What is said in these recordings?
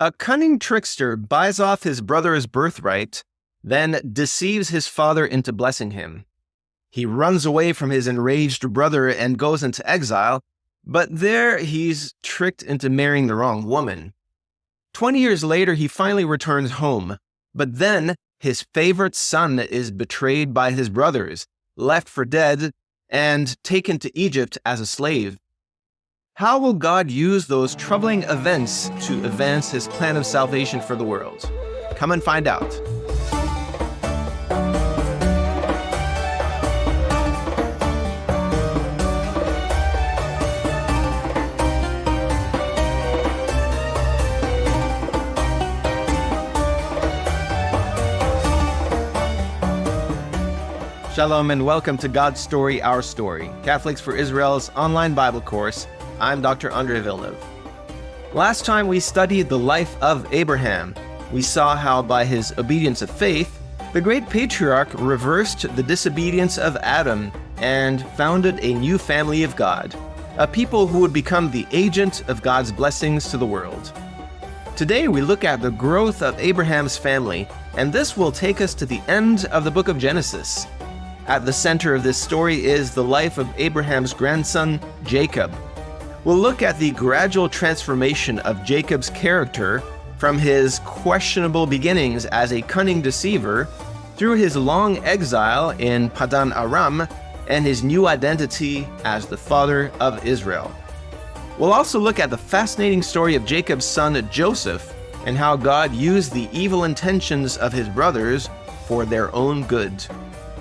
A cunning trickster buys off his brother's birthright, then deceives his father into blessing him. He runs away from his enraged brother and goes into exile, but there he's tricked into marrying the wrong woman. 20 years later, he finally returns home, but then his favorite son is betrayed by his brothers, left for dead, and taken to Egypt as a slave. How will God use those troubling events to advance his plan of salvation for the world? Come and find out. Shalom and welcome to God's Story, Our Story, Catholics for Israel's online Bible course. I'm Dr. Andre Villeneuve. Last time we studied the life of Abraham. We saw how by his obedience of faith, the great patriarch reversed the disobedience of Adam and founded a new family of God, a people who would become the agent of God's blessings to the world. Today we look at the growth of Abraham's family, and this will take us to the end of the book of Genesis. At the center of this story is the life of Abraham's grandson, Jacob. We'll look at the gradual transformation of Jacob's character from his questionable beginnings as a cunning deceiver through his long exile in Padan Aram and his new identity as the father of Israel. We'll also look at the fascinating story of Jacob's son Joseph and how God used the evil intentions of his brothers for their own good.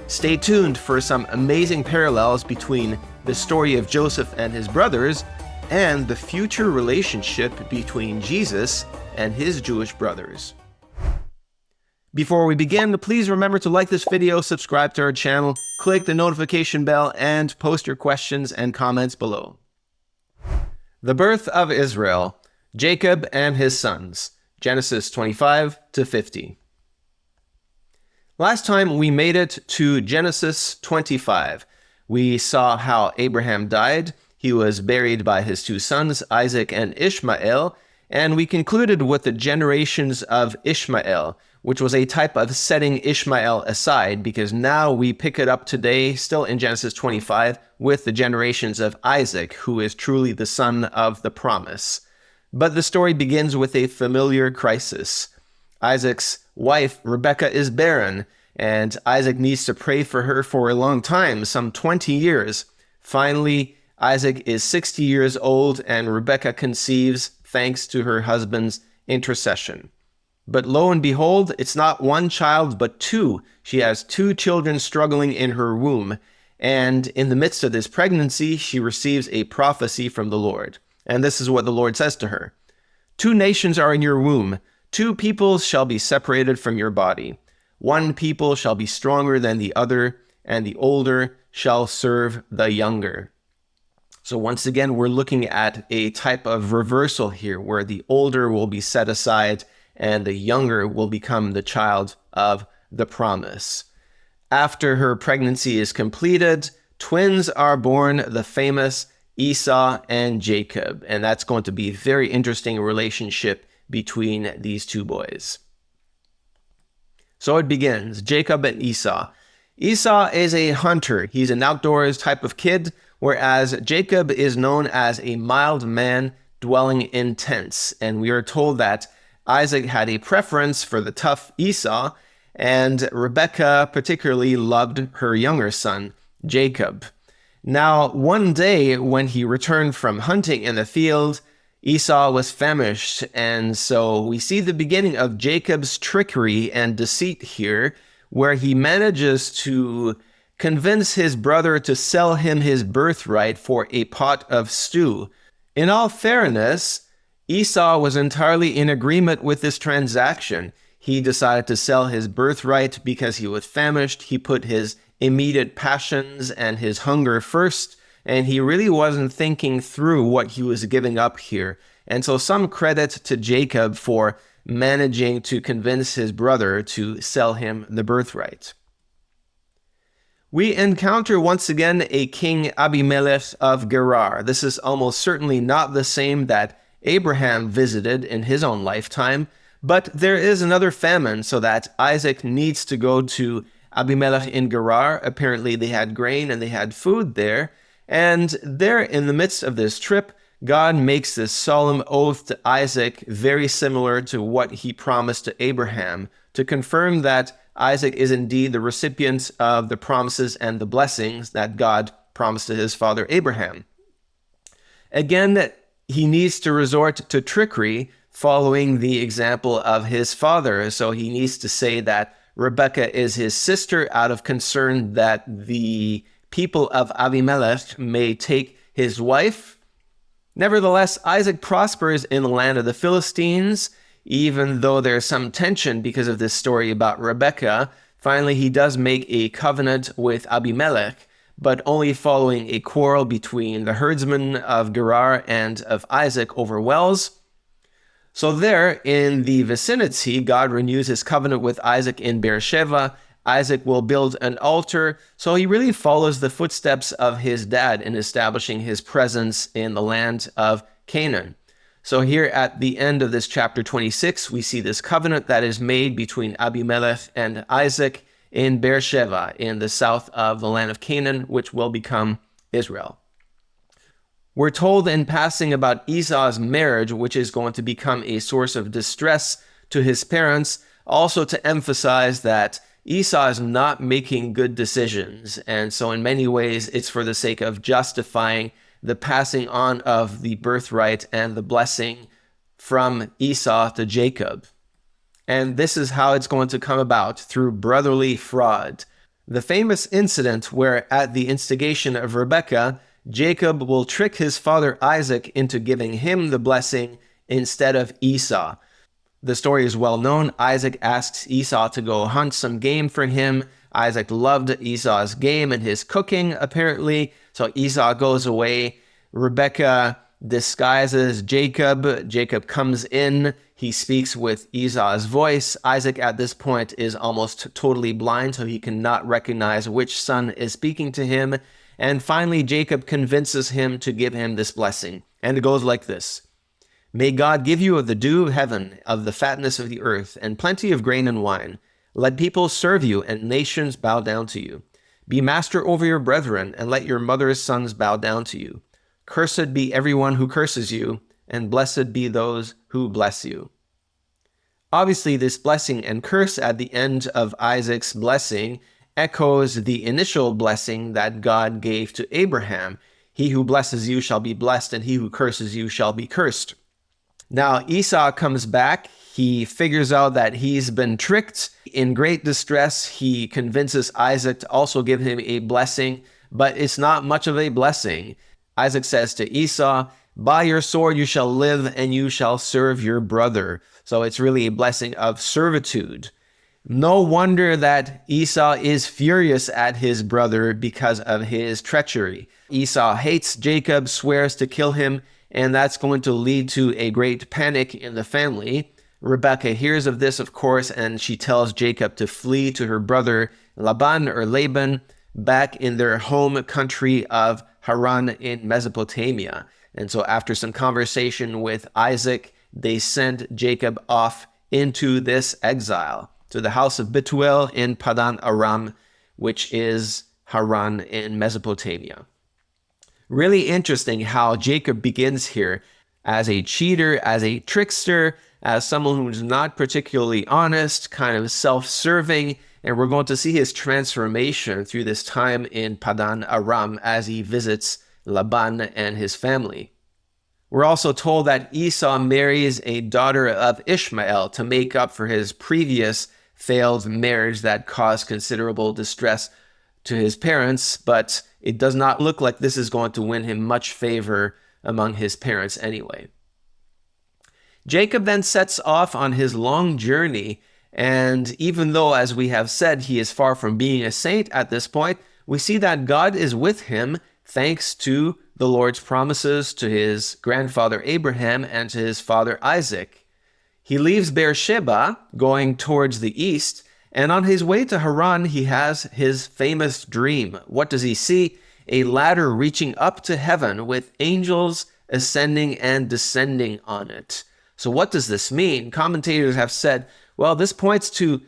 Stay tuned for some amazing parallels between the story of Joseph and his brothers and the future relationship between Jesus and his Jewish brothers. Before we begin, please remember to like this video, subscribe to our channel, click the notification bell, and post your questions and comments below. The birth of Israel, Jacob and his sons, Genesis 25 to 50. Last time we made it to Genesis 25. We saw how Abraham died. He was buried by his two sons, Isaac and Ishmael, and we concluded with the generations of Ishmael, which was a type of setting Ishmael aside, because now we pick it up today, still in Genesis 25, with the generations of Isaac, who is truly the son of the promise. But the story begins with a familiar crisis. Isaac's wife, Rebekah, is barren, and Isaac needs to pray for her for a long time, some 20 years. Finally, Isaac is 60 years old, and Rebekah conceives thanks to her husband's intercession. But lo and behold, it's not one child, but two. She has two children struggling in her womb, and in the midst of this pregnancy, she receives a prophecy from the Lord. And this is what the Lord says to her. "Two nations are in your womb. Two peoples shall be separated from your body. One people shall be stronger than the other, and the older shall serve the younger." So once again, we're looking at a type of reversal here, where the older will be set aside and the younger will become the child of the promise. After her pregnancy is completed, twins are born, the famous Esau and Jacob, and that's going to be a very interesting relationship between these two boys. So it begins, Jacob and Esau. Esau is a hunter. He's an outdoors type of kid, whereas Jacob is known as a mild man dwelling in tents. And we are told that Isaac had a preference for the tough Esau, and Rebekah particularly loved her younger son, Jacob. Now, one day when he returned from hunting in the field, Esau was famished, and so we see the beginning of Jacob's trickery and deceit here, where he manages to convince his brother to sell him his birthright for a pot of stew. In all fairness, Esau was entirely in agreement with this transaction. He decided to sell his birthright because he was famished. He put his immediate passions and his hunger first, and he really wasn't thinking through what he was giving up here. And so some credit to Jacob for managing to convince his brother to sell him the birthright. We encounter once again a king Abimelech of Gerar. This is almost certainly not the same that Abraham visited in his own lifetime. But there is another famine, so that Isaac needs to go to Abimelech in Gerar. Apparently they had grain and they had food there. And there, in the midst of this trip, God makes this solemn oath to Isaac, very similar to what he promised to Abraham, to confirm that Isaac is indeed the recipient of the promises and the blessings that God promised to his father Abraham. Again, he needs to resort to trickery, following the example of his father. So he needs to say that Rebekah is his sister out of concern that the people of Abimelech may take his wife. Nevertheless, Isaac prospers in the land of the Philistines, even though there's some tension because of this story about Rebekah. Finally, he does make a covenant with Abimelech, but only following a quarrel between the herdsmen of Gerar and of Isaac over wells. So there, in the vicinity, God renews his covenant with Isaac in Beersheba. Isaac will build an altar, so he really follows the footsteps of his dad in establishing his presence in the land of Canaan. So here at the end of this chapter 26, we see this covenant that is made between Abimelech and Isaac in Beersheba, in the south of the land of Canaan, which will become Israel. We're told in passing about Esau's marriage, which is going to become a source of distress to his parents, also to emphasize that Esau is not making good decisions. And so in many ways, it's for the sake of justifying the passing on of the birthright and the blessing from Esau to Jacob. And this is how it's going to come about, through brotherly fraud. The famous incident where, at the instigation of Rebekah, Jacob will trick his father Isaac into giving him the blessing instead of Esau. The story is well known. Isaac asks Esau to go hunt some game for him. Isaac loved Esau's game and his cooking, apparently. So Esau goes away. Rebekah disguises Jacob. Jacob comes in. He speaks with Esau's voice. Isaac at this point is almost totally blind, so he cannot recognize which son is speaking to him. And finally, Jacob convinces him to give him this blessing. And it goes like this. May God give you of the dew of heaven, of the fatness of the earth, and plenty of grain and wine. Let people serve you, and nations bow down to you. Be master over your brethren, and let your mother's sons bow down to you. Cursed be everyone who curses you, and blessed be those who bless you. Obviously, this blessing and curse at the end of Isaac's blessing echoes the initial blessing that God gave to Abraham. He who blesses you shall be blessed, and he who curses you shall be cursed. Now Esau comes back. He figures out that he's been tricked. In great distress, he convinces Isaac to also give him a blessing, but it's not much of a blessing. Isaac says to Esau, by your sword you shall live, and you shall serve your brother. So it's really a blessing of servitude. No wonder that Esau is furious at his brother because of his treachery. Esau hates Jacob, swears to kill him, and that's going to lead to a great panic in the family. Rebekah hears of this, of course, and she tells Jacob to flee to her brother Laban back in their home country of Haran in Mesopotamia. And so after some conversation with Isaac, they send Jacob off into this exile to the house of Bethuel in Padan Aram, which is Haran in Mesopotamia. Really interesting how Jacob begins here as a cheater, as a trickster, as someone who's not particularly honest, kind of self-serving, and we're going to see his transformation through this time in Padan Aram as he visits Laban and his family. We're also told that Esau marries a daughter of Ishmael to make up for his previous failed marriage that caused considerable distress to his parents, but it does not look like this is going to win him much favor among his parents anyway. Jacob then sets off on his long journey, and even though, as we have said, he is far from being a saint at this point, we see that God is with him thanks to the Lord's promises to his grandfather Abraham and to his father Isaac. He leaves Beersheba, going towards the east, and on his way to Haran, he has his famous dream. What does he see? A ladder reaching up to heaven with angels ascending and descending on it. So what does this mean? Commentators have said, well, this points to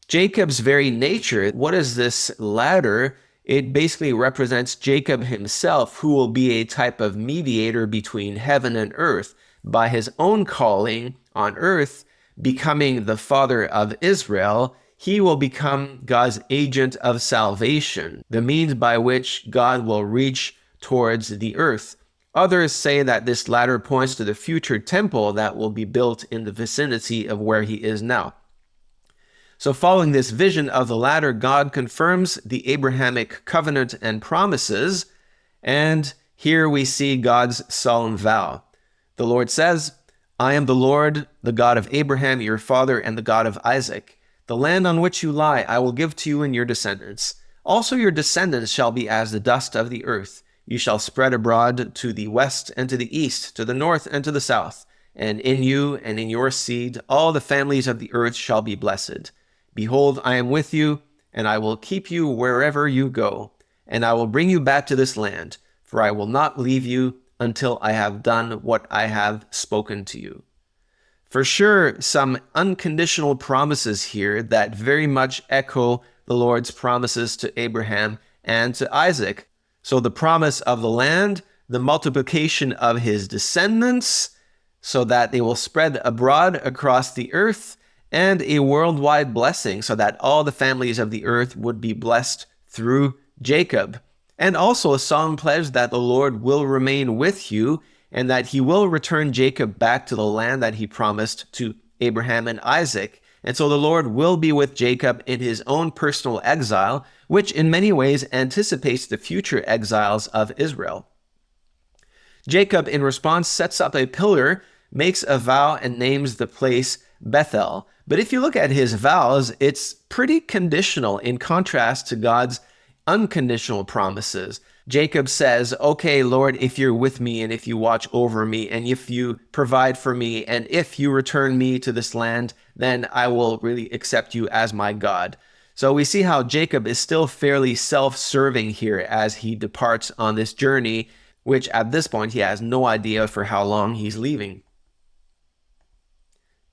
Jacob's very nature. What is this ladder? It basically represents Jacob himself, who will be a type of mediator between heaven and earth by his own calling on earth, becoming the father of Israel. He will become God's agent of salvation, the means by which God will reach towards the earth. Others say that this ladder points to the future temple that will be built in the vicinity of where he is now. So following this vision of the ladder, God confirms the Abrahamic covenant and promises, and here we see God's solemn vow. The Lord says, I am the Lord, the God of Abraham, your father, and the God of Isaac. The land on which you lie I will give to you and your descendants. Also your descendants shall be as the dust of the earth. You shall spread abroad to the west and to the east, to the north and to the south. And in you and in your seed all the families of the earth shall be blessed. Behold, I am with you, and I will keep you wherever you go, and I will bring you back to this land, for I will not leave you until I have done what I have spoken to you. For sure, some unconditional promises here that very much echo the Lord's promises to Abraham and to Isaac. So the promise of the land, the multiplication of his descendants, so that they will spread abroad across the earth, and a worldwide blessing so that all the families of the earth would be blessed through Jacob. And also a solemn pledge that the Lord will remain with you and that he will return Jacob back to the land that he promised to Abraham and Isaac. And so the Lord will be with Jacob in his own personal exile, which in many ways anticipates the future exiles of Israel. Jacob, in response, sets up a pillar, makes a vow, and names the place Bethel. But if you look at his vows, it's pretty conditional in contrast to God's unconditional promises. Jacob says, okay, Lord, if you're with me and if you watch over me and if you provide for me and if you return me to this land, then I will really accept you as my God. So we see how Jacob is still fairly self-serving here as he departs on this journey, which at this point he has no idea for how long he's leaving.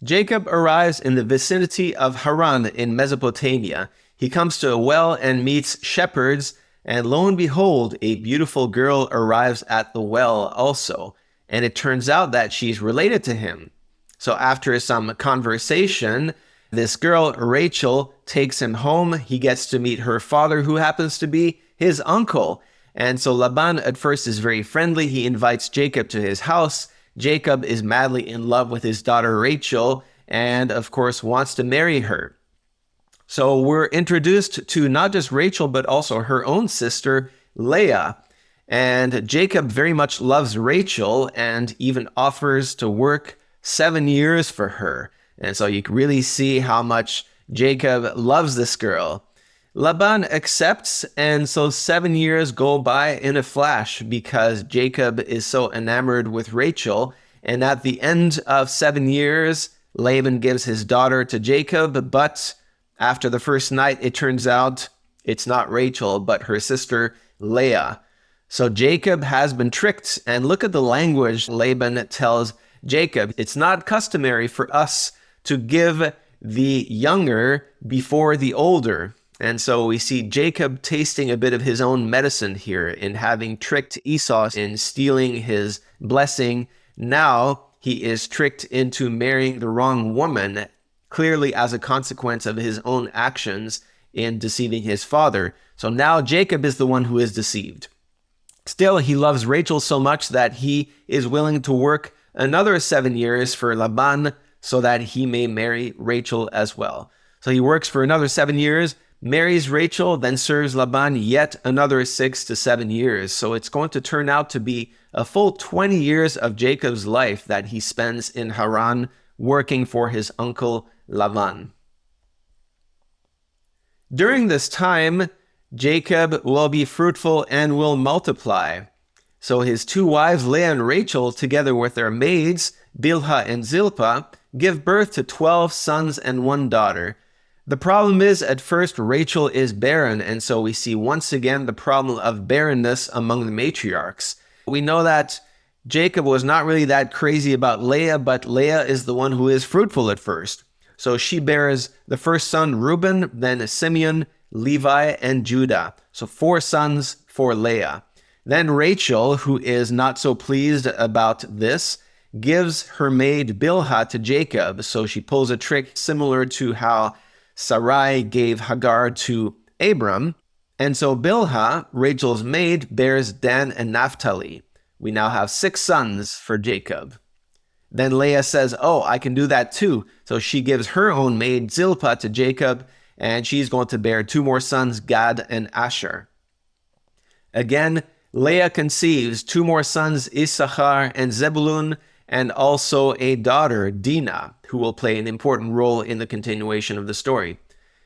Jacob arrives in the vicinity of Haran in Mesopotamia. He comes to a well and meets shepherds, and lo and behold, a beautiful girl arrives at the well also, and it turns out that she's related to him. So after some conversation, this girl, Rachel, takes him home. He gets to meet her father, who happens to be his uncle. And so Laban at first is very friendly. He invites Jacob to his house. Jacob is madly in love with his daughter Rachel and, of course, wants to marry her. So we're introduced to not just Rachel, but also her own sister, Leah. And Jacob very much loves Rachel and even offers to work 7 years for her. And so you can really see how much Jacob loves this girl. Laban accepts, and so 7 years go by in a flash because Jacob is so enamored with Rachel. And at the end of 7 years, Laban gives his daughter to Jacob, but after the first night, it turns out it's not Rachel, but her sister Leah. So Jacob has been tricked, and look at the language Laban tells Jacob. It's not customary for us to give the younger before the older. And so we see Jacob tasting a bit of his own medicine here in having tricked Esau in stealing his blessing. Now he is tricked into marrying the wrong woman, clearly as a consequence of his own actions in deceiving his father. So now Jacob is the one who is deceived. Still, he loves Rachel so much that he is willing to work another 7 years for Laban so that he may marry Rachel as well. So he works for another 7 years, marries Rachel, then serves Laban yet another 6 to 7 years. So it's going to turn out to be a full 20 years of Jacob's life that he spends in Haran working for his uncle Laban. During this time, Jacob will be fruitful and will multiply. So his 2 wives, Leah and Rachel, together with their maids, Bilhah and Zilpah, give birth to 12 sons and 1 daughter. The problem is, at first, Rachel is barren, and so we see once again the problem of barrenness among the matriarchs. We know that Jacob was not really that crazy about Leah, but Leah is the one who is fruitful at first. So she bears the first son, Reuben, then Simeon, Levi, and Judah. So 4 sons for Leah. Then Rachel, who is not so pleased about this, gives her maid Bilhah to Jacob. So she pulls a trick similar to how Sarai gave Hagar to Abram. And so Bilhah, Rachel's maid, bears Dan and Naphtali. We now have 6 sons for Jacob. Then Leah says, oh, I can do that too. So she gives her own maid Zilpah to Jacob, and she's going to bear 2 more sons, Gad and Asher. Again, Leah conceives 2 more sons, Issachar and Zebulun, and also a daughter, Dinah, who will play an important role in the continuation of the story.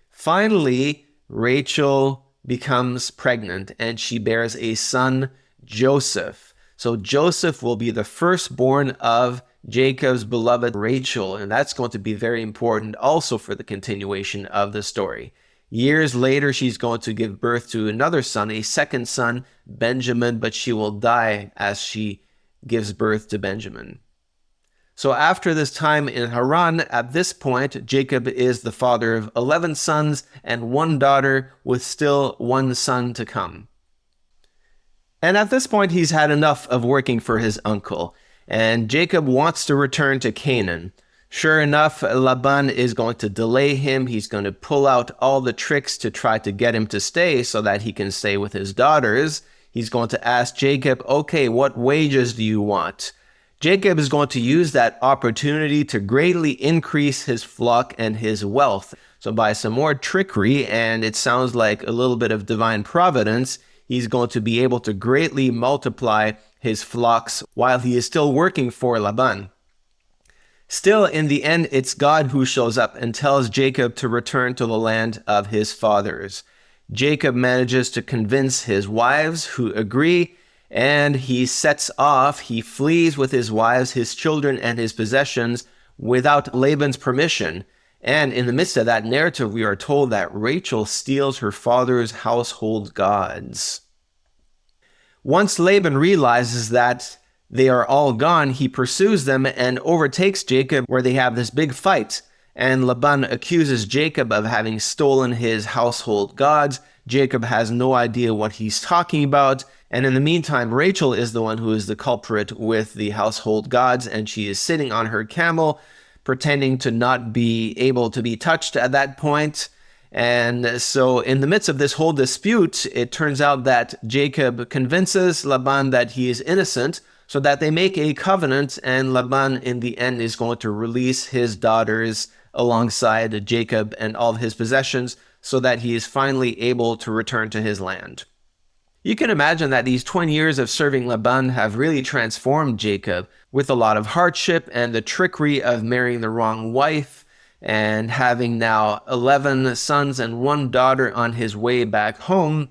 Finally, Rachel becomes pregnant, and she bears a son, Joseph. So Joseph will be the firstborn of Jacob's beloved Rachel, and that's going to be very important also for the continuation of the story. Years later, she's going to give birth to another son, a second son, Benjamin, but she will die as she gives birth to Benjamin. So after this time in Haran, at this point, Jacob is the father of 11 sons and 1 daughter, with still 1 son to come. And at this point, he's had enough of working for his uncle, and Jacob wants to return to Canaan. Sure enough, Laban is going to delay him. He's going to pull out all the tricks to try to get him to stay so that he can stay with his daughters. He's going to ask Jacob, okay, what wages do you want? Jacob is going to use that opportunity to greatly increase his flock and his wealth. So by some more trickery, and it sounds like a little bit of divine providence, he's going to be able to greatly multiply his flocks while he is still working for Laban. Still, in the end, it's God who shows up and tells Jacob to return to the land of his fathers. Jacob manages to convince his wives, who agree, and he sets off. He flees with his wives, his children, and his possessions without Laban's permission. And in the midst of that narrative, we are told that Rachel steals her father's household gods. Once Laban realizes that they are all gone, he pursues them and overtakes Jacob, where they have this big fight. And Laban accuses Jacob of having stolen his household gods. Jacob has no idea what he's talking about. And in the meantime, Rachel is the one who is the culprit with the household gods, and she is sitting on her camel, pretending to not be able to be touched at that point. And so in the midst of this whole dispute, it turns out that Jacob convinces Laban that he is innocent, so that they make a covenant, and Laban in the end is going to release his daughters alongside Jacob and all of his possessions, so that he is finally able to return to his land. You can imagine that these 20 years of serving Laban have really transformed Jacob, with a lot of hardship and the trickery of marrying the wrong wife, and having now 11 sons and 1 daughter on his way back home.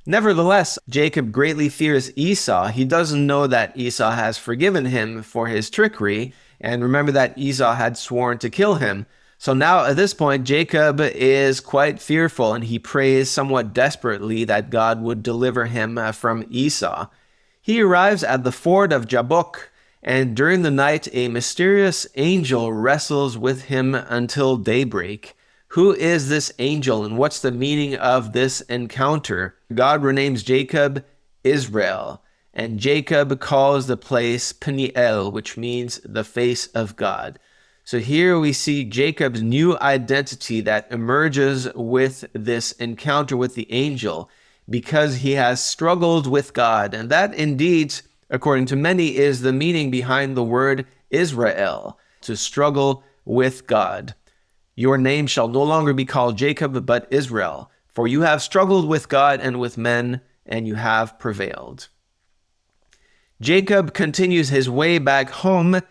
Nevertheless, Jacob greatly fears Esau. He doesn't know that Esau has forgiven him for his trickery, and remember that Esau had sworn to kill him. So now at this point, Jacob is quite fearful, and he prays somewhat desperately that God would deliver him from Esau. He arrives at the ford of Jabbok, and during the night, a mysterious angel wrestles with him until daybreak. Who is this angel, and what's the meaning of this encounter? God renames Jacob Israel, and Jacob calls the place Peniel, which means the face of God. So here we see Jacob's new identity that emerges with this encounter with the angel, because he has struggled with God. And that indeed, according to many, is the meaning behind the word Israel, to struggle with God. Your name shall no longer be called Jacob, but Israel, for you have struggled with God and with men, and you have prevailed. Jacob continues his way back home,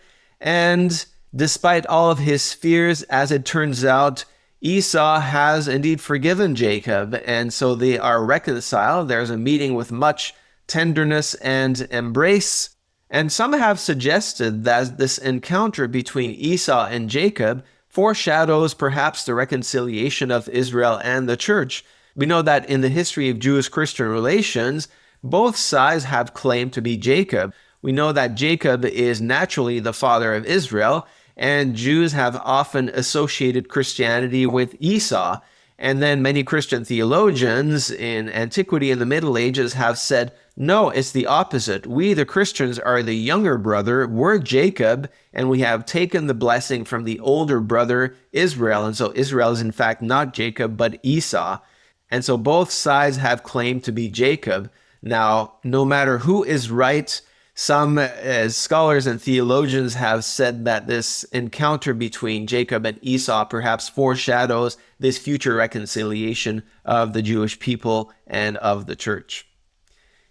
and despite all of his fears, as it turns out, Esau has indeed forgiven Jacob, and so they are reconciled. There's a meeting with much tenderness and embrace, and some have suggested that this encounter between Esau and Jacob foreshadows perhaps the reconciliation of Israel and the church. We know that in the history of Jewish-Christian relations, both sides have claimed to be Jacob. We know that Jacob is naturally the father of Israel, and Jews have often associated Christianity with Esau. And then many Christian theologians in antiquity and the Middle Ages have said, no, it's the opposite. We, the Christians, are the younger brother. We're Jacob, and we have taken the blessing from the older brother, Israel. And so Israel is in fact not Jacob, but Esau. And so both sides have claimed to be Jacob. Now, no matter who is right, some scholars and theologians have said that this encounter between Jacob and Esau perhaps foreshadows this future reconciliation of the Jewish people and of the church.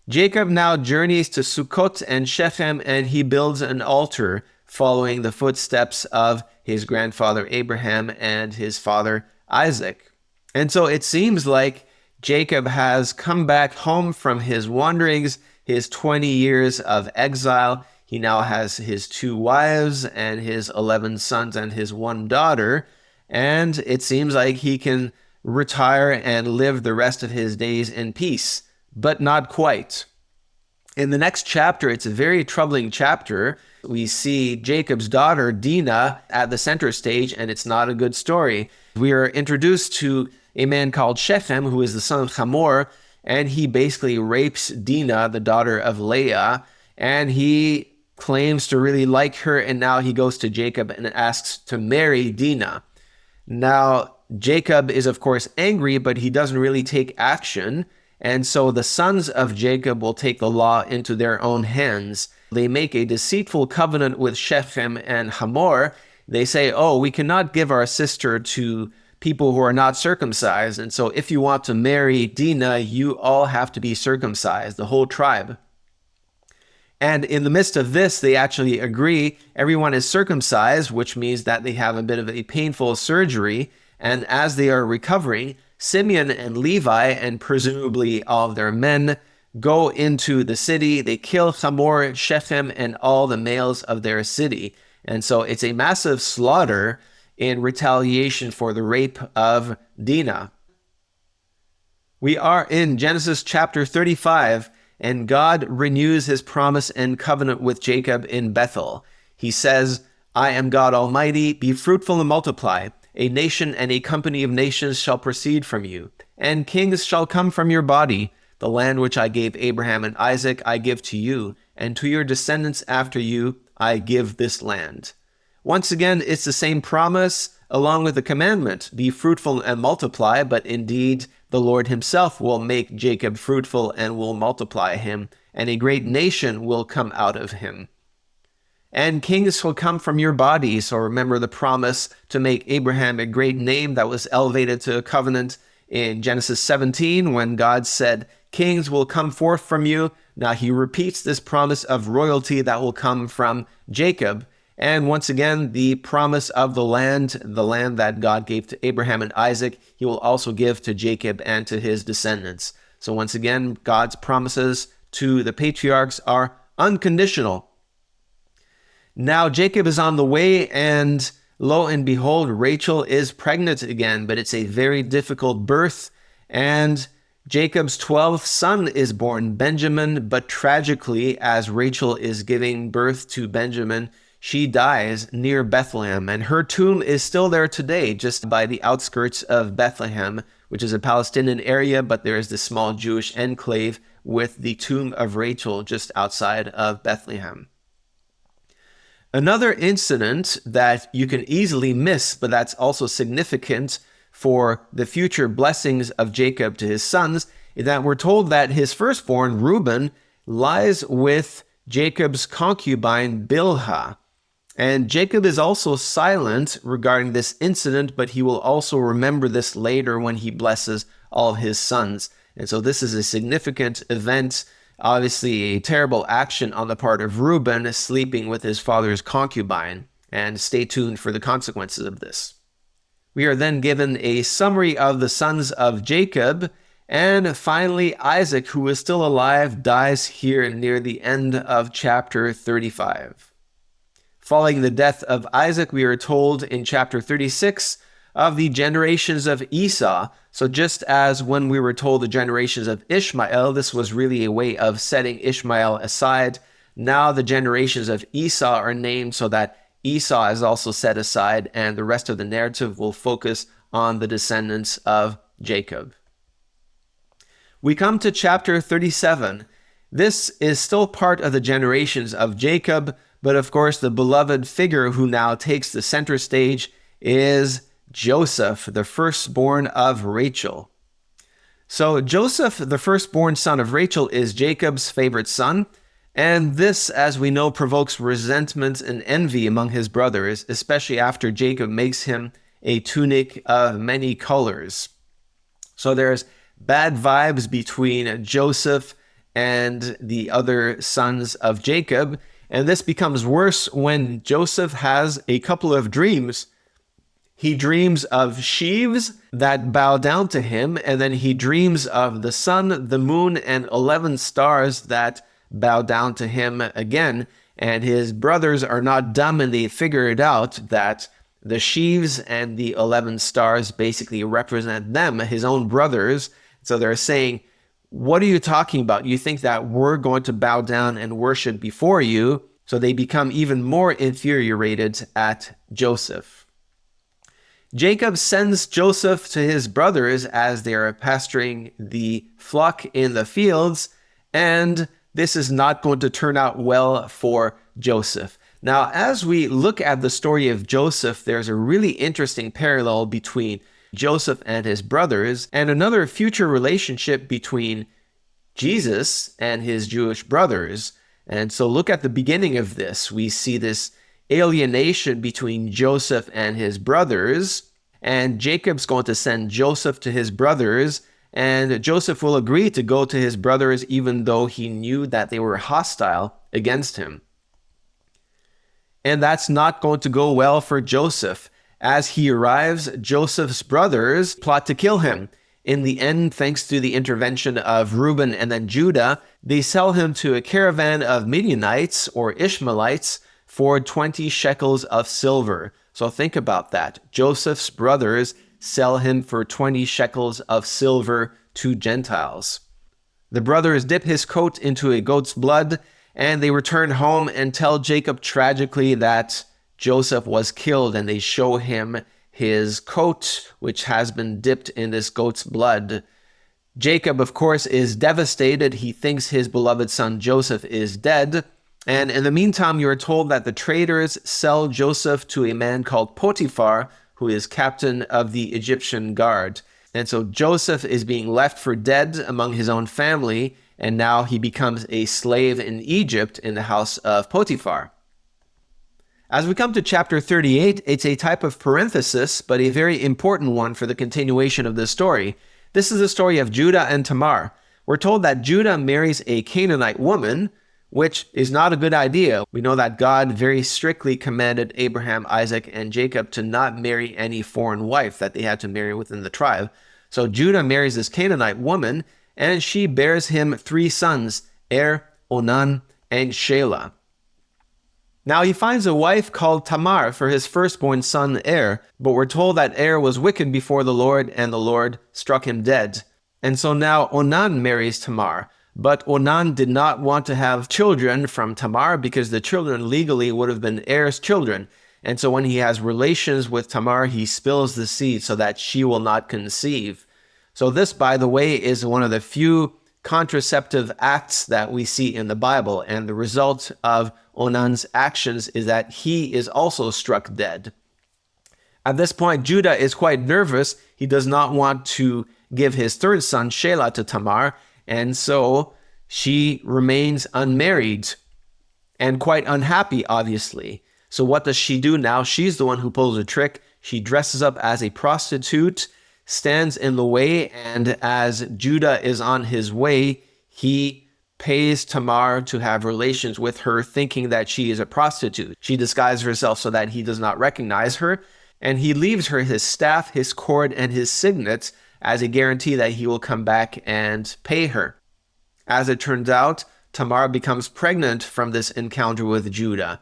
Jacob now journeys to Sukkot and Shechem, and he builds an altar following the footsteps of his grandfather Abraham and his father Isaac. And so it seems like Jacob has come back home from his wanderings, his 20 years of exile. He now has his 2 wives and his 11 sons and his 1 daughter. And it seems like he can retire and live the rest of his days in peace, but not quite. In the next chapter, it's a very troubling chapter. We see Jacob's daughter, Dinah, at the center stage, and it's not a good story. We are introduced to a man called Shechem, who is the son of Hamor, and he basically rapes Dinah, the daughter of Leah, and he claims to really like her, and now he goes to Jacob and asks to marry Dinah. Now, Jacob is, of course, angry, but he doesn't really take action, and so the sons of Jacob will take the law into their own hands. They make a deceitful covenant with Shechem and Hamor. They say, oh, we cannot give our sister to people who are not circumcised. And so if you want to marry Dinah, you all have to be circumcised, the whole tribe. And in the midst of this, they actually agree. Everyone is circumcised, which means that they have a bit of a painful surgery. And as they are recovering, Simeon and Levi, and presumably all of their men, go into the city. They kill Hamor, Shechem, and all the males of their city. And so it's a massive slaughter in retaliation for the rape of Dinah. We are in Genesis chapter 35, and God renews his promise and covenant with Jacob in Bethel. He says, I am God Almighty, be fruitful and multiply. A nation and a company of nations shall proceed from you, and kings shall come from your body. The land which I gave Abraham and Isaac I give to you, and to your descendants after you I give this land. Once again, it's the same promise along with the commandment, be fruitful and multiply, but indeed the Lord himself will make Jacob fruitful and will multiply him, and a great nation will come out of him. And kings shall come from your body. So remember the promise to make Abraham a great name that was elevated to a covenant in Genesis 17 when God said, kings will come forth from you. Now he repeats this promise of royalty that will come from Jacob. And once again, the promise of the land that God gave to Abraham and Isaac, he will also give to Jacob and to his descendants. So once again, God's promises to the patriarchs are unconditional. Now Jacob is on the way, and lo and behold, Rachel is pregnant again, but it's a very difficult birth. And Jacob's 12th son is born, Benjamin, but tragically, as Rachel is giving birth to Benjamin, she dies near Bethlehem, and her tomb is still there today, just by the outskirts of Bethlehem, which is a Palestinian area, but there is this small Jewish enclave with the tomb of Rachel just outside of Bethlehem. Another incident that you can easily miss, but that's also significant for the future blessings of Jacob to his sons, is that we're told that his firstborn, Reuben, lies with Jacob's concubine, Bilhah. And Jacob is also silent regarding this incident, but he will also remember this later when he blesses all of his sons. And so this is a significant event, obviously a terrible action on the part of Reuben, sleeping with his father's concubine. And stay tuned for the consequences of this. We are then given a summary of the sons of Jacob, and finally Isaac, who is still alive, dies here near the end of chapter 35. Following the death of Isaac, we are told in chapter 36 of the generations of Esau. So just as when we were told the generations of Ishmael, this was really a way of setting Ishmael aside. Now the generations of Esau are named so that Esau is also set aside, and the rest of the narrative will focus on the descendants of Jacob. We come to chapter 37. This is still part of the generations of Jacob, but of course the beloved figure who now takes the center stage is Joseph, the firstborn of Rachel. So Joseph, the firstborn son of Rachel, is Jacob's favorite son, and this, as we know, provokes resentment and envy among his brothers, especially after Jacob makes him a tunic of many colors. So there's bad vibes between Joseph and the other sons of Jacob, and this becomes worse when Joseph has a couple of dreams. He dreams of sheaves that bow down to him, and then he dreams of the sun, the moon, and 11 stars that bow down to him again. And his brothers are not dumb, and they figure it out that the sheaves and the 11 stars basically represent them, his own brothers. So they're saying, what are you talking about? You think that we're going to bow down and worship before you? So they become even more infuriated at Joseph. Jacob sends Joseph to his brothers as they are pasturing the flock in the fields, and this is not going to turn out well for Joseph. Now, as we look at the story of Joseph, there's a really interesting parallel between Joseph and his brothers, and another future relationship between Jesus and his Jewish brothers. And so look at the beginning of this. We see this alienation between Joseph and his brothers, and Jacob's going to send Joseph to his brothers, and Joseph will agree to go to his brothers even though he knew that they were hostile against him. And that's not going to go well for Joseph. As he arrives, Joseph's brothers plot to kill him. In the end, thanks to the intervention of Reuben and then Judah, they sell him to a caravan of Midianites or Ishmaelites for 20 shekels of silver. So think about that. Joseph's brothers sell him for 20 shekels of silver to Gentiles. The brothers dip his coat into a goat's blood, and they return home and tell Jacob tragically that Joseph was killed, and they show him his coat, which has been dipped in this goat's blood. Jacob, of course, is devastated. He thinks his beloved son Joseph is dead. And in the meantime, you are told that the traders sell Joseph to a man called Potiphar, who is captain of the Egyptian guard. And so Joseph is being left for dead among his own family, and now he becomes a slave in Egypt in the house of Potiphar. As we come to chapter 38, it's a type of parenthesis, but a very important one for the continuation of this story. This is the story of Judah and Tamar. We're told that Judah marries a Canaanite woman, which is not a good idea. We know that God very strictly commanded Abraham, Isaac, and Jacob to not marry any foreign wife that they had to marry within the tribe. So Judah marries this Canaanite woman, and she bears him 3 sons, Er, Onan, and Shelah. Now he finds a wife called Tamar for his firstborn son Er, but we're told that Er was wicked before the Lord, and the Lord struck him dead. And so now Onan marries Tamar, but Onan did not want to have children from Tamar because the children legally would have been Er's children. And so when he has relations with Tamar, he spills the seed so that she will not conceive. So this, by the way, is one of the few contraceptive acts that we see in the Bible, and the result of Onan's actions is that he is also struck dead. At this point, Judah is quite nervous. He does not want to give his 3rd son, Shelah, to Tamar, and so she remains unmarried and quite unhappy, obviously. So what does she do now? She's the one who pulls a trick. She dresses up as a prostitute, stands in the way, and as Judah is on his way, he pays Tamar to have relations with her, thinking that she is a prostitute. She disguises herself so that he does not recognize her, and he leaves her his staff, his cord, and his signet as a guarantee that he will come back and pay her. As it turns out, Tamar becomes pregnant from this encounter with Judah.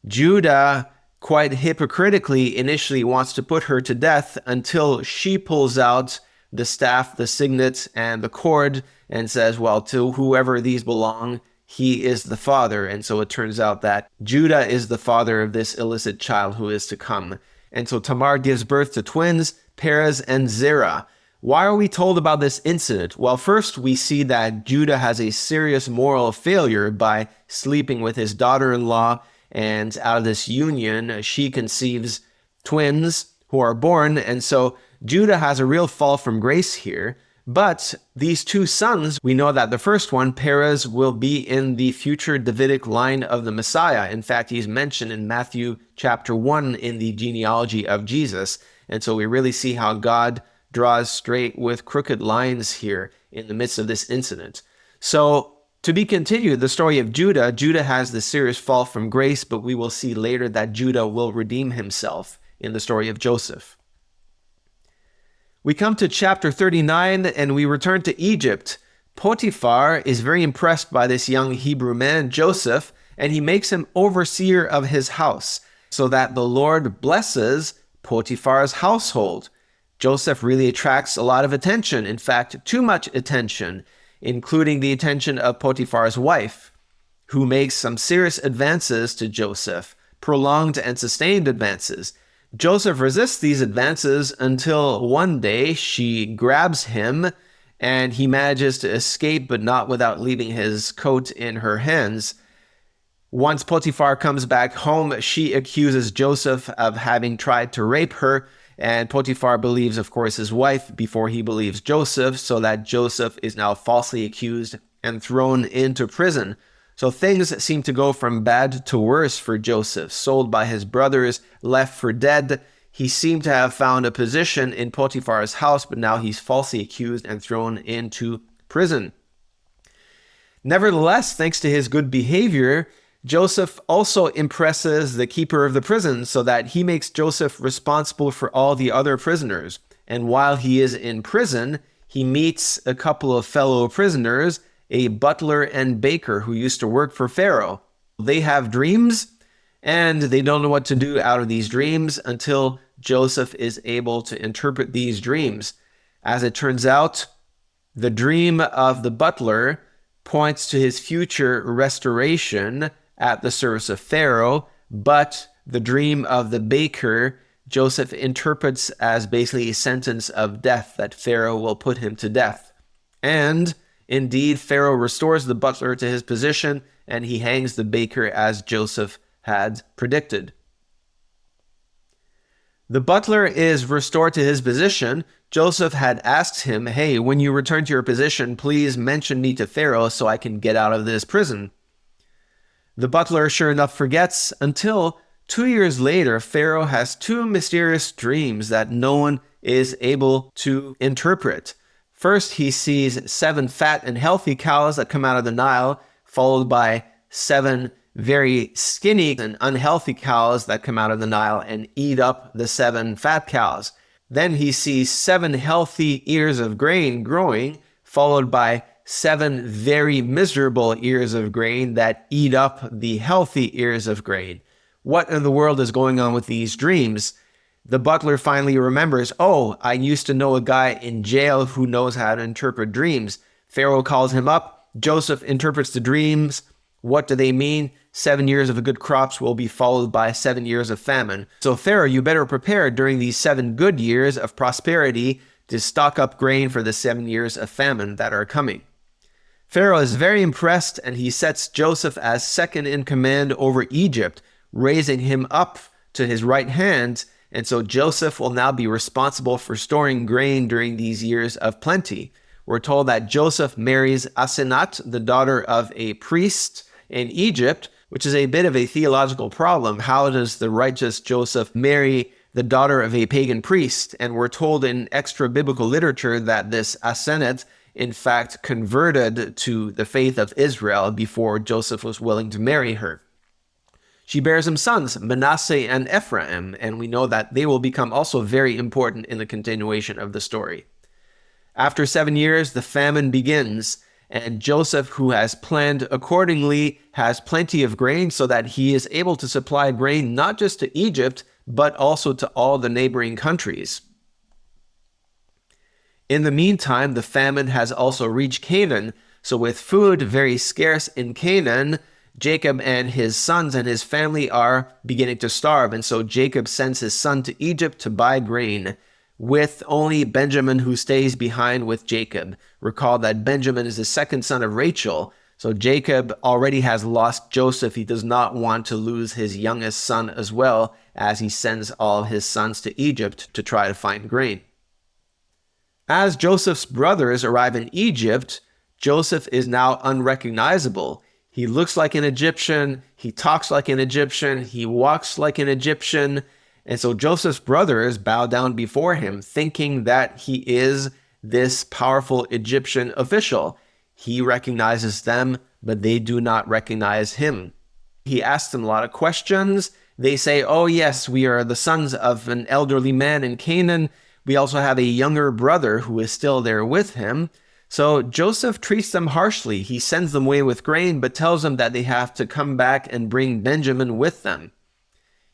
Judah, quite hypocritically, initially wants to put her to death until she pulls out the staff, the signet, and the cord and says, well, to whoever these belong, he is the father. And so it turns out that Judah is the father of this illicit child who is to come. And so Tamar gives birth to twins, Perez and Zerah. Why are we told about this incident? Well, first we see that Judah has a serious moral failure by sleeping with his daughter-in-law, and out of this union, she conceives twins who are born, and so Judah has a real fall from grace here. But these two sons, we know that the first one, Perez, will be in the future Davidic line of the Messiah. In fact, he's mentioned in Matthew chapter 1 in the genealogy of Jesus. And so we really see how God draws straight with crooked lines here in the midst of this incident. So to be continued, the story of Judah. Judah has this serious fall from grace, but we will see later that Judah will redeem himself in the story of Joseph. We come to chapter 39 and we return to Egypt. Potiphar is very impressed by this young Hebrew man, Joseph, and he makes him overseer of his house so that the Lord blesses Potiphar's household. Joseph really attracts a lot of attention, in fact, too much attention, including the attention of Potiphar's wife, who makes some serious advances to Joseph, prolonged and sustained advances. Joseph resists these advances until one day she grabs him and he manages to escape, but not without leaving his coat in her hands. Once Potiphar comes back home, she accuses Joseph of having tried to rape her, and Potiphar believes, of course, his wife before he believes Joseph, so that Joseph is now falsely accused and thrown into prison. So things seem to go from bad to worse for Joseph. Sold by his brothers, left for dead. He seemed to have found a position in Potiphar's house, but now he's falsely accused and thrown into prison. Nevertheless, thanks to his good behavior, Joseph also impresses the keeper of the prison so that he makes Joseph responsible for all the other prisoners. And while he is in prison, he meets a couple of fellow prisoners, a butler and baker who used to work for Pharaoh. They have dreams, and they don't know what to do out of these dreams until Joseph is able to interpret these dreams. As it turns out, the dream of the butler points to his future restoration at the service of Pharaoh, but the dream of the baker, Joseph interprets as basically a sentence of death, that Pharaoh will put him to death. And indeed, Pharaoh restores the butler to his position, and he hangs the baker as Joseph had predicted. The butler is restored to his position. Joseph had asked him, hey, when you return to your position, please mention me to Pharaoh so I can get out of this prison. The butler, sure enough, forgets until 2 years later, Pharaoh has two mysterious dreams that no one is able to interpret. First, he sees 7 fat and healthy cows that come out of the Nile, followed by 7 very skinny and unhealthy cows that come out of the Nile and eat up the 7 fat cows. Then he sees 7 healthy ears of grain growing, followed by 7 very miserable ears of grain that eat up the healthy ears of grain. What in the world is going on with these dreams? The butler finally remembers, oh, I used to know a guy in jail who knows how to interpret dreams. Pharaoh calls him up. Joseph interprets the dreams. What do they mean? 7 years of good crops will be followed by 7 years of famine. So Pharaoh, you better prepare during these 7 good years of prosperity to stock up grain for the 7 years of famine that are coming. Pharaoh is very impressed, and he sets Joseph as second in command over Egypt, raising him up to his right hand. And so Joseph will now be responsible for storing grain during these years of plenty. We're told that Joseph marries Asenat, the daughter of a priest in Egypt, which is a bit of a theological problem. How does the righteous Joseph marry the daughter of a pagan priest? And we're told in extra biblical literature that this Asenath, in fact, converted to the faith of Israel before Joseph was willing to marry her. She bears him sons, Manasseh and Ephraim, and we know that they will become also very important in the continuation of the story. After 7 years, the famine begins, and Joseph, who has planned accordingly, has plenty of grain so that he is able to supply grain not just to Egypt, but also to all the neighboring countries. In the meantime, the famine has also reached Canaan, So with food very scarce in Canaan, Jacob and his sons and his family are beginning to starve. And so Jacob sends his son to Egypt to buy grain, with only Benjamin who stays behind with Jacob. Recall that Benjamin is the second son of Rachel. So Jacob already has lost Joseph. He does not want to lose his youngest son as well, as he sends all of his sons to Egypt to try to find grain. As Joseph's brothers arrive in Egypt, Joseph is now unrecognizable. He looks like an Egyptian, he talks like an Egyptian, he walks like an Egyptian. And so Joseph's brothers bow down before him, thinking that he is this powerful Egyptian official. He recognizes them, but they do not recognize him. He asks them a lot of questions. They say, "Oh yes, we are the sons of an elderly man in Canaan. We also have a younger brother who is still there with him." So Joseph treats them harshly. He sends them away with grain, but tells them that they have to come back and bring Benjamin with them.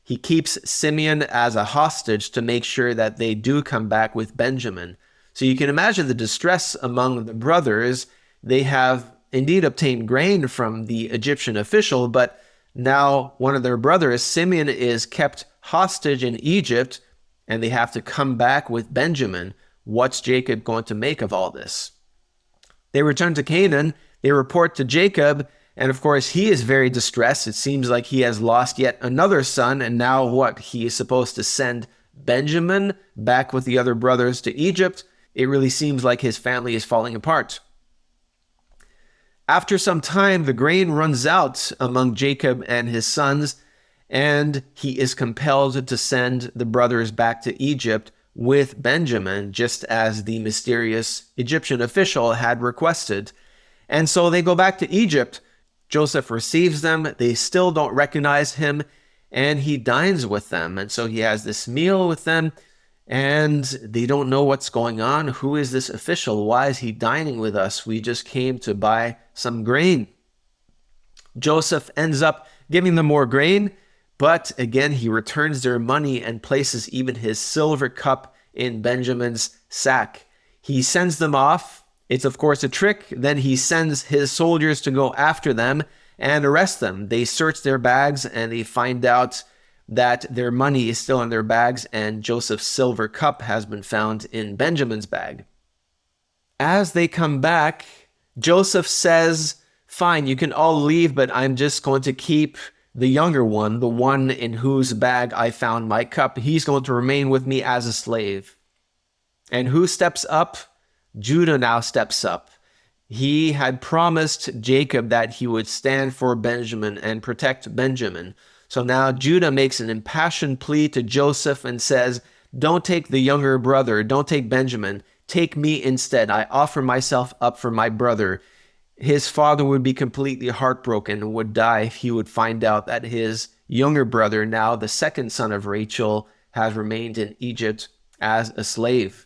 He keeps Simeon as a hostage to make sure that they do come back with Benjamin. So you can imagine the distress among the brothers. They have indeed obtained grain from the Egyptian official, but now one of their brothers, Simeon, is kept hostage in Egypt, and they have to come back with Benjamin. What's Jacob going to make of all this? They return to Canaan. They report to Jacob, and of course, he is very distressed. It seems like he has lost yet another son, and now what? He is supposed to send Benjamin back with the other brothers to Egypt. It really seems like his family is falling apart. After some time, the grain runs out among Jacob and his sons, and he is compelled to send the brothers back to Egypt with Benjamin, just as the mysterious Egyptian official had requested. And so they go back to Egypt. Joseph receives them. They still don't recognize him, and he dines with them. And so he has this meal with them, and they don't know what's going on. Who is this official? Why is he dining with us? We just came to buy some grain. Joseph ends up giving them more grain, but again, he returns their money and places even his silver cup in Benjamin's sack. He sends them off. It's of course a trick. Then he sends his soldiers to go after them and arrest them. They search their bags and they find out that their money is still in their bags, and Joseph's silver cup has been found in Benjamin's bag. As they come back, Joseph says, "Fine, you can all leave, but I'm just going to keep the younger one, the one in whose bag I found my cup. He's going to remain with me as a slave." And who steps up? Judah now steps up. He had promised Jacob that he would stand for Benjamin and protect Benjamin. So now Judah makes an impassioned plea to Joseph and says, "Don't take the younger brother, don't take Benjamin, take me instead. I offer myself up for my brother." His father would be completely heartbroken and would die if he would find out that his younger brother, now the second son of Rachel, has remained in Egypt as a slave.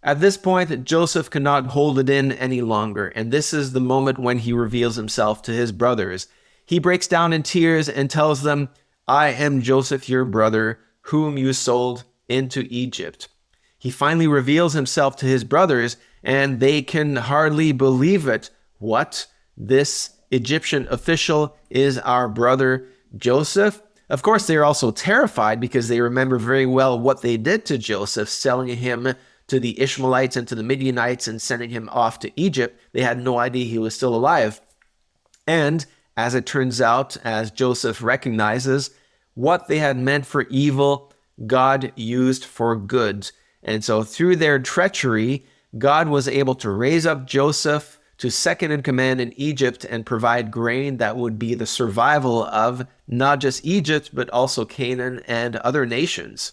At this point, Joseph cannot hold it in any longer, and this is the moment when he reveals himself to his brothers. He breaks down in tears and tells them, "I am Joseph, your brother, whom you sold into Egypt." He finally reveals himself to his brothers, and they can hardly believe it. What? This Egyptian official is our brother Joseph? Of course, they are also terrified because they remember very well what they did to Joseph, selling him to the Ishmaelites and to the Midianites and sending him off to Egypt. They had no idea he was still alive. And as it turns out, as Joseph recognizes, what they had meant for evil, God used for good. And so through their treachery, God was able to raise up Joseph to second in command in Egypt and provide grain that would be the survival of not just Egypt, but also Canaan and other nations.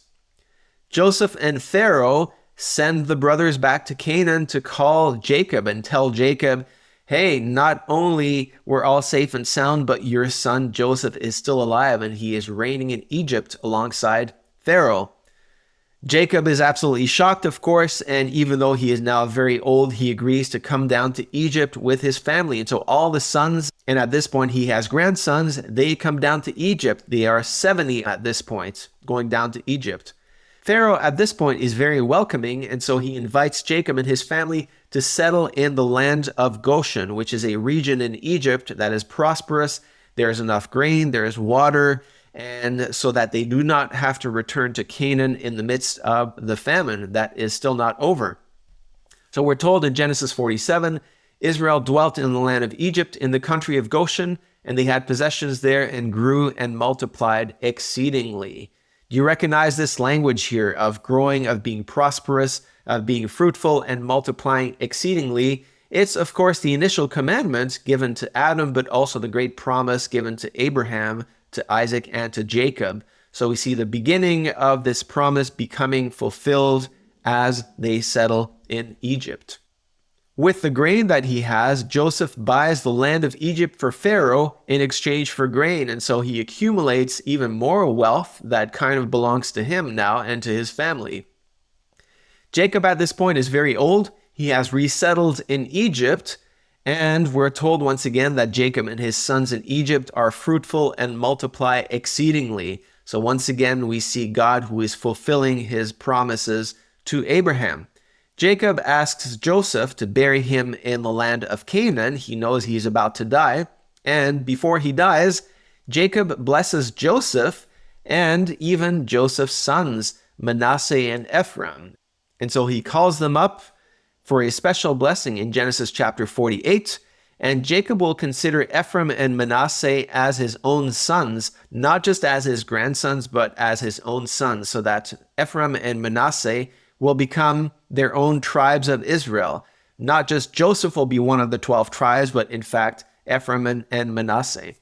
Joseph and Pharaoh send the brothers back to Canaan to call Jacob and tell Jacob, "Hey, not only we're all safe and sound, but your son Joseph is still alive and he is reigning in Egypt alongside Pharaoh." Jacob is absolutely shocked, of course, and even though he is now very old, he agrees to come down to Egypt with his family. And so all the sons, and at this point he has grandsons, they come down to Egypt. They are 70 at this point, going down to Egypt. Pharaoh at this point is very welcoming, and so he invites Jacob and his family to settle in the land of Goshen, which is a region in Egypt that is prosperous. There is enough grain, there is water, and so that they do not have to return to Canaan in the midst of the famine that is still not over. So we're told in Genesis 47, Israel dwelt in the land of Egypt in the country of Goshen, and they had possessions there and grew and multiplied exceedingly. Do you recognize this language here of growing, of being prosperous, of being fruitful and multiplying exceedingly? It's, of course, the initial commandment given to Adam, but also the great promise given to Abraham, to Isaac, and to Jacob. So we see the beginning of this promise becoming fulfilled as they settle in Egypt. With the grain that he has, Joseph buys the land of Egypt for Pharaoh in exchange for grain, and so he accumulates even more wealth that kind of belongs to him now and to his family. Jacob at this point is very old. He has resettled in Egypt, and we're told once again that Jacob and his sons in Egypt are fruitful and multiply exceedingly. So once again, we see God who is fulfilling his promises to Abraham. Jacob asks Joseph to bury him in the land of Canaan. He knows he's about to die. And before he dies, Jacob blesses Joseph and even Joseph's sons, Manasseh and Ephraim. And so he calls them up for a special blessing in Genesis chapter 48. And Jacob will consider Ephraim and Manasseh as his own sons, not just as his grandsons, but as his own sons, so that Ephraim and Manasseh will become their own tribes of Israel. Not just Joseph will be one of the 12 tribes, but in fact, Ephraim and Manasseh.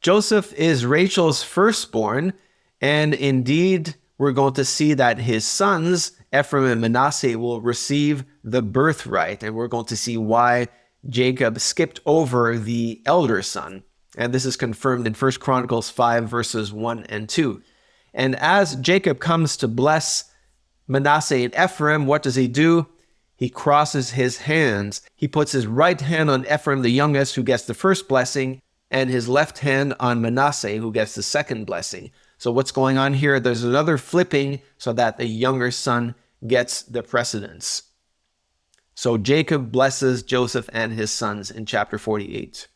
Joseph is Rachel's firstborn, and indeed, we're going to see that his sons, Ephraim and Manasseh, will receive the birthright, and we're going to see why Jacob skipped over the elder son. And this is confirmed in 1 Chronicles 5, verses 1 and 2. And as Jacob comes to bless Manasseh and Ephraim, what does he do? He crosses his hands. He puts his right hand on Ephraim, the youngest, who gets the first blessing, and his left hand on Manasseh, who gets the second blessing. So what's going on here? There's another flipping so that the younger son gets the precedence. So Jacob blesses Joseph and his sons in chapter 48.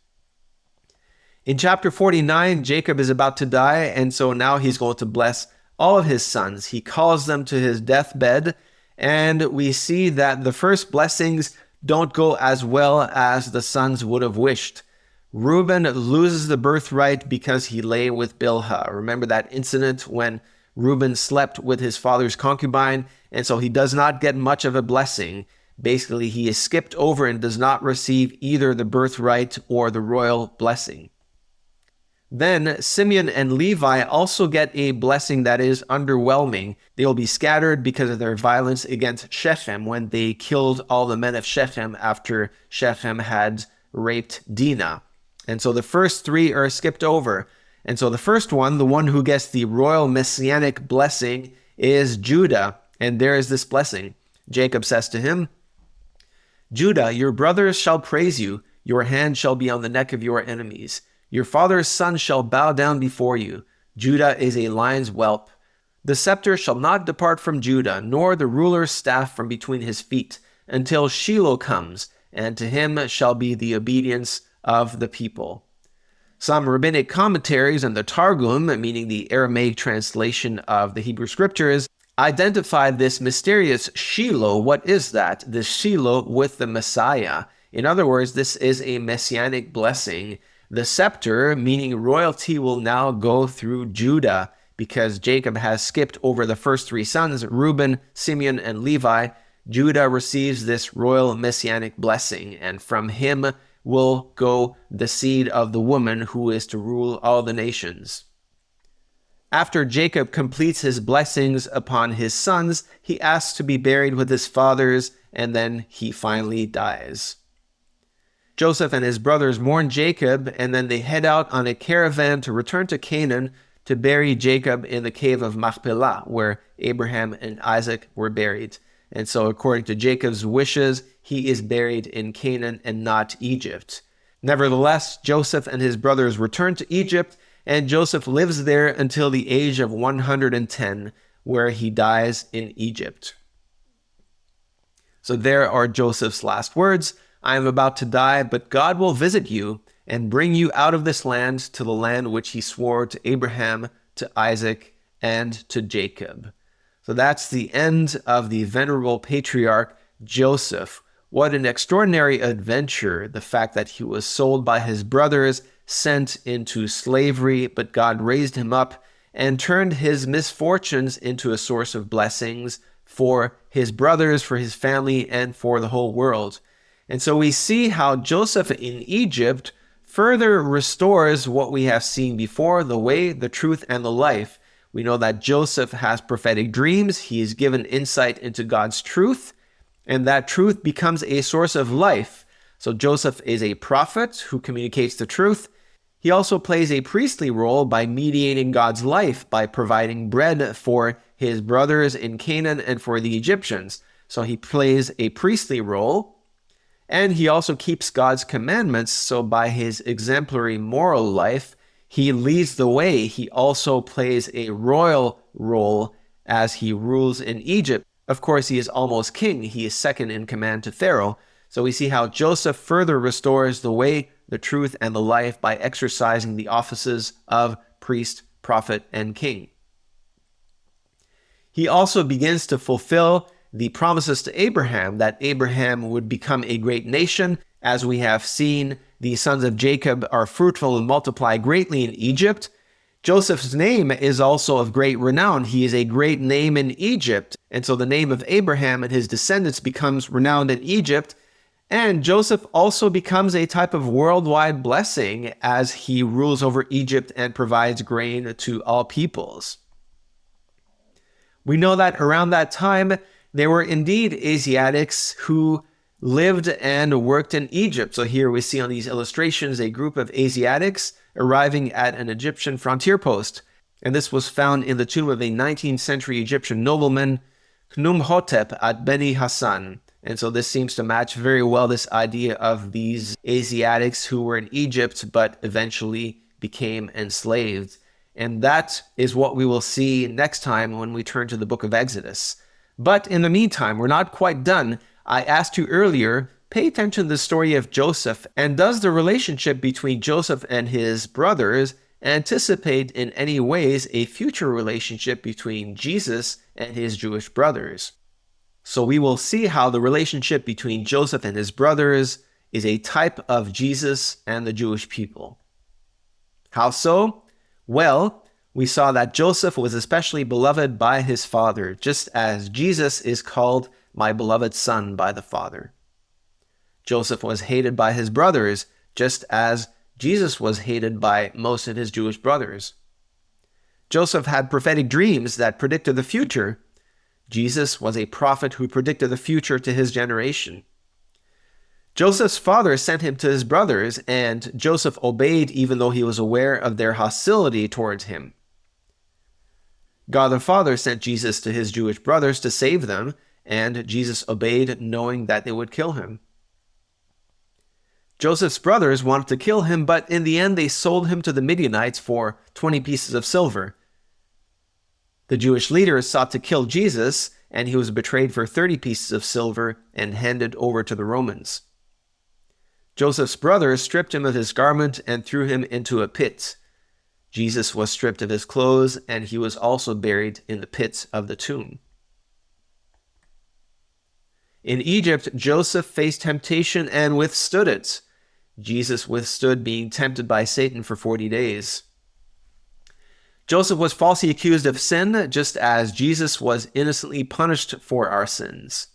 In chapter 49, Jacob is about to die, and so now he's going to bless all of his sons. He calls them to his deathbed, and we see that the first blessings don't go as well as the sons would have wished. Reuben loses the birthright because he lay with Bilhah. Remember that incident when Reuben slept with his father's concubine, and so he does not get much of a blessing. Basically, he is skipped over and does not receive either the birthright or the royal blessing. Then Simeon and Levi also get a blessing that is underwhelming. They will be scattered because of their violence against Shechem when they killed all the men of Shechem after Shechem had raped Dinah. And so the first three are skipped over. And so the first one, the one who gets the royal messianic blessing, is Judah. And there is this blessing. Jacob says to him, "Judah, your brothers shall praise you. Your hand shall be on the neck of your enemies. Your father's son shall bow down before you. Judah is a lion's whelp. The scepter shall not depart from Judah, nor the ruler's staff from between his feet, until Shiloh comes, and to him shall be the obedience of the people." Some rabbinic commentaries and the Targum, meaning the Aramaic translation of the Hebrew scriptures, identify this mysterious Shiloh. What is that? The Shiloh with the Messiah. In other words, this is a messianic blessing. The scepter, meaning royalty, will now go through Judah because Jacob has skipped over the first three sons, Reuben, Simeon, and Levi. Judah receives this royal messianic blessing, and from him will go the seed of the woman who is to rule all the nations. After Jacob completes his blessings upon his sons, he asks to be buried with his fathers, and then he finally dies. Joseph and his brothers mourn Jacob, and then they head out on a caravan to return to Canaan to bury Jacob in the cave of Machpelah, where Abraham and Isaac were buried. And so according to Jacob's wishes, he is buried in Canaan and not Egypt. Nevertheless, Joseph and his brothers return to Egypt, and Joseph lives there until the age of 110, where he dies in Egypt. So there are Joseph's last words. I am about to die, but God will visit you and bring you out of this land to the land which he swore to Abraham, to Isaac, and to Jacob. So that's the end of the venerable patriarch Joseph. What an extraordinary adventure, the fact that he was sold by his brothers, sent into slavery, but God raised him up and turned his misfortunes into a source of blessings for his brothers, for his family, and for the whole world. And so we see how Joseph in Egypt further restores what we have seen before, the way, the truth, and the life. We know that Joseph has prophetic dreams. He is given insight into God's truth, and that truth becomes a source of life. So Joseph is a prophet who communicates the truth. He also plays a priestly role by mediating God's life, by providing bread for his brothers in Canaan and for the Egyptians. So he plays a priestly role, and he also keeps God's commandments. So by his exemplary moral life, he leads the way. He also plays a royal role as he rules in Egypt. Of course, he is almost king. He is second in command to Pharaoh. So we see how Joseph further restores the way, the truth, and the life by exercising the offices of priest, prophet, and king. He also begins to fulfill the promises to Abraham, that Abraham would become a great nation. As we have seen, the sons of Jacob are fruitful and multiply greatly in Egypt. Joseph's name is also of great renown. He is a great name in Egypt. And so the name of Abraham and his descendants becomes renowned in Egypt. And Joseph also becomes a type of worldwide blessing as he rules over Egypt and provides grain to all peoples. We know that around that time, there were indeed Asiatics who lived and worked in Egypt. So here we see on these illustrations a group of Asiatics arriving at an Egyptian frontier post. And this was found in the tomb of a 19th century Egyptian nobleman, Khnumhotep at Beni Hassan. And so this seems to match very well this idea of these Asiatics who were in Egypt but eventually became enslaved. And that is what we will see next time when we turn to the book of Exodus. But in the meantime, we're not quite done. I asked you earlier, pay attention to the story of Joseph, and does the relationship between Joseph and his brothers anticipate in any ways a future relationship between Jesus and his Jewish brothers? So we will see how the relationship between Joseph and his brothers is a type of Jesus and the Jewish people. How so? Well, we saw that Joseph was especially beloved by his father, just as Jesus is called my beloved son by the Father. Joseph was hated by his brothers, just as Jesus was hated by most of his Jewish brothers. Joseph had prophetic dreams that predicted the future. Jesus was a prophet who predicted the future to his generation. Joseph's father sent him to his brothers, and Joseph obeyed even though he was aware of their hostility towards him. God the Father sent Jesus to his Jewish brothers to save them, and Jesus obeyed knowing that they would kill him. Joseph's brothers wanted to kill him, but in the end they sold him to the Midianites for 20 pieces of silver. The Jewish leaders sought to kill Jesus, and he was betrayed for 30 pieces of silver and handed over to the Romans. Joseph's brothers stripped him of his garment and threw him into a pit. Jesus was stripped of his clothes, and he was also buried in the pit of the tomb. In Egypt, Joseph faced temptation and withstood it. Jesus withstood being tempted by Satan for 40 days. Joseph was falsely accused of sin, just as Jesus was innocently punished for our sins.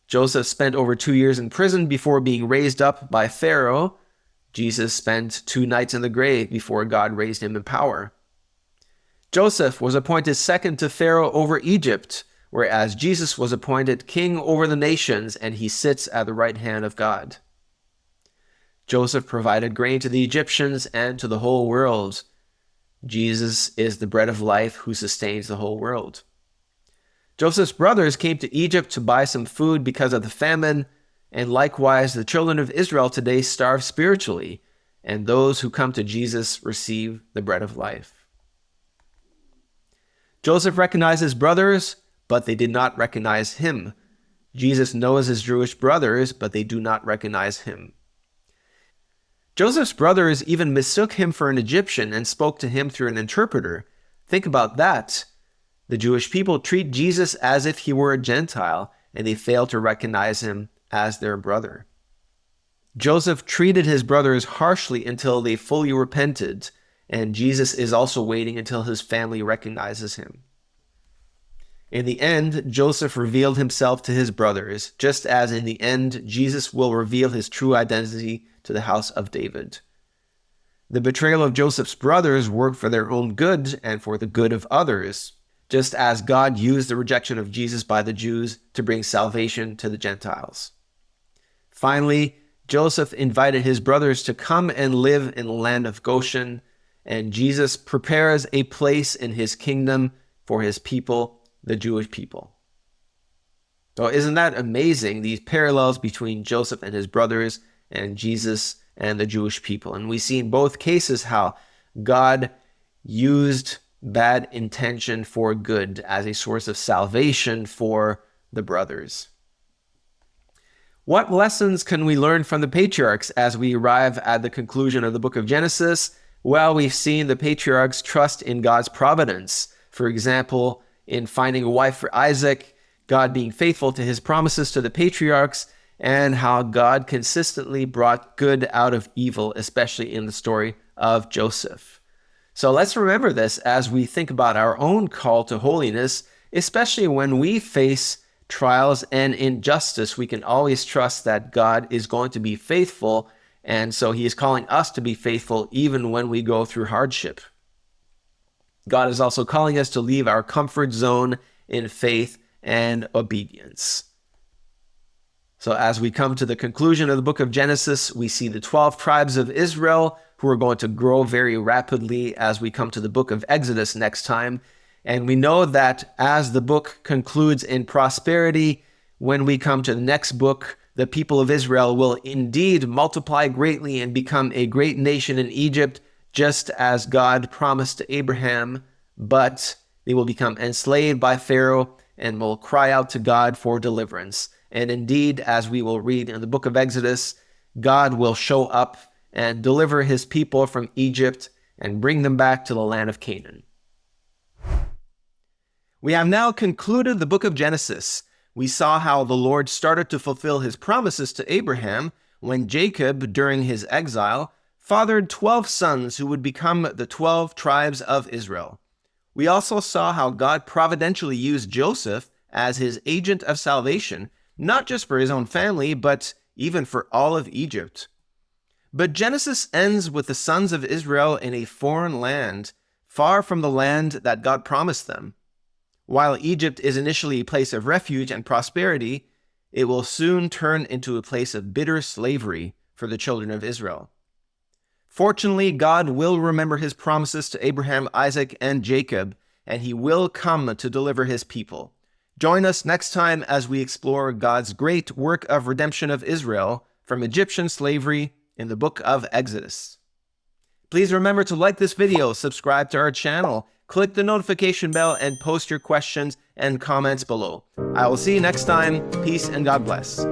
Joseph spent over 2 years in prison before being raised up by Pharaoh. Jesus spent 2 nights in the grave before God raised him in power. Joseph was appointed second to Pharaoh over Egypt, whereas Jesus was appointed king over the nations, and he sits at the right hand of God. Joseph provided grain to the Egyptians and to the whole world. Jesus is the bread of life who sustains the whole world. Joseph's brothers came to Egypt to buy some food because of the famine, and likewise the children of Israel today starve spiritually. and those who come to Jesus receive the bread of life. Joseph recognized his brothers, but they did not recognize him. Jesus knows his Jewish brothers, but they do not recognize him. Joseph's brothers even mistook him for an Egyptian and spoke to him through an interpreter. Think about that. The Jewish people treat Jesus as if he were a Gentile, and they fail to recognize him as their brother. Joseph treated his brothers harshly until they fully repented, and Jesus is also waiting until his family recognizes him. In the end, Joseph revealed himself to his brothers, just as in the end, Jesus will reveal his true identity to the house of David. The betrayal of Joseph's brothers worked for their own good and for the good of others, just as God used the rejection of Jesus by the Jews to bring salvation to the Gentiles. Finally, Joseph invited his brothers to come and live in the land of Goshen, and Jesus prepares a place in his kingdom for his people, the Jewish people. So isn't that amazing, these parallels between Joseph and his brothers and Jesus and the Jewish people? And we see in both cases how God used bad intention for good as a source of salvation for the brothers. What lessons can we learn from the patriarchs as we arrive at the conclusion of the book of Genesis? Well, we've seen the patriarchs trust in God's providence. For example, in finding a wife for Isaac, God being faithful to his promises to the patriarchs, and how God consistently brought good out of evil, especially in the story of Joseph. So let's remember this as we think about our own call to holiness, especially when we face trials and injustice. We can always trust that God is going to be faithful, and so he is calling us to be faithful even when we go through hardship. God is also calling us to leave our comfort zone in faith and obedience. So as we come to the conclusion of the book of Genesis, we see the 12 tribes of Israel who are going to grow very rapidly as we come to the book of Exodus next time. And we know that as the book concludes in prosperity, when we come to the next book, the people of Israel will indeed multiply greatly and become a great nation in Egypt, just as God promised to Abraham, but they will become enslaved by Pharaoh and will cry out to God for deliverance. And indeed, as we will read in the book of Exodus, God will show up and deliver his people from Egypt and bring them back to the land of Canaan. We have now concluded the book of Genesis. We saw how the Lord started to fulfill his promises to Abraham when Jacob, during his exile, fathered 12 sons who would become the 12 tribes of Israel. We also saw how God providentially used Joseph as his agent of salvation, not just for his own family, but even for all of Egypt. But Genesis ends with the sons of Israel in a foreign land, far from the land that God promised them. While Egypt is initially a place of refuge and prosperity, it will soon turn into a place of bitter slavery for the children of Israel. Fortunately, God will remember his promises to Abraham, Isaac, and Jacob, and he will come to deliver his people. Join us next time as we explore God's great work of redemption of Israel from Egyptian slavery in the book of Exodus. Please remember to like this video, subscribe to our channel, click the notification bell, and post your questions and comments below. I will see you next time. Peace and God bless.